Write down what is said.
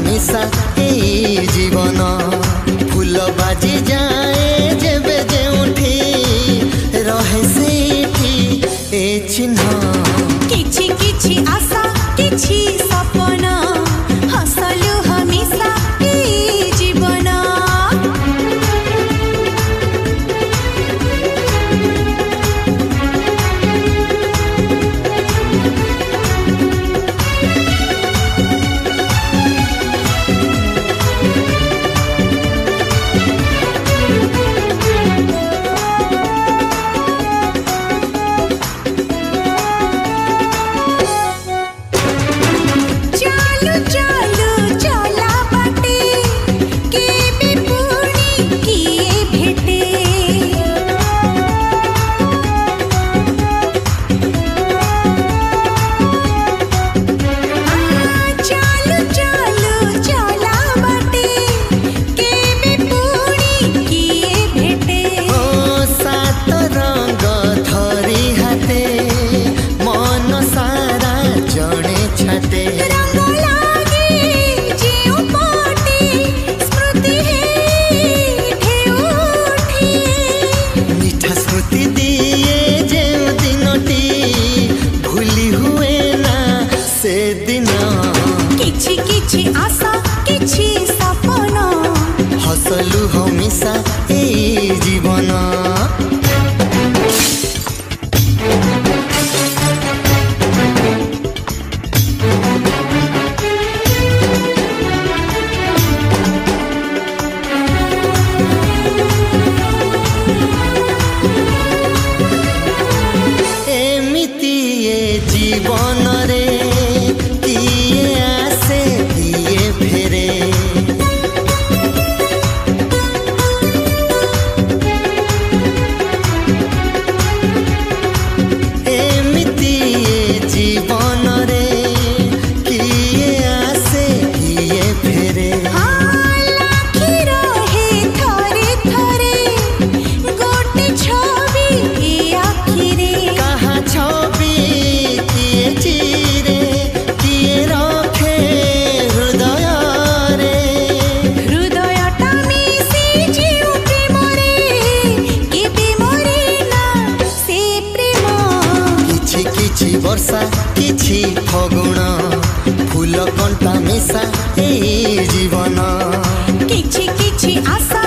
मिशा ए जीवन फूल बाजी जाए जेबे जेउठी रहे सेठी ए चिन्ह किछि किछि आशा किछि सपन हसलु हमेशा ए जीवन किछि किछि आशा किछि सपन हसलु हमेशा ए जीवन एमिति ए जीवन रे किए आसे किए फेरे एमिति ए जीवन रे किए आसे किए फेरे लाखी रहे थरे थरे गोटे छवि ए आखिरे कहा छवि किए चिरे किए रखे हृदय रे हृदयटा मिशि जिउ प्रेमरे केबे मरे ना से प्रेम किछि किछि वर्षा किछि फगुण फूल कंटा मिशा ए जीवन किछि किछि आशा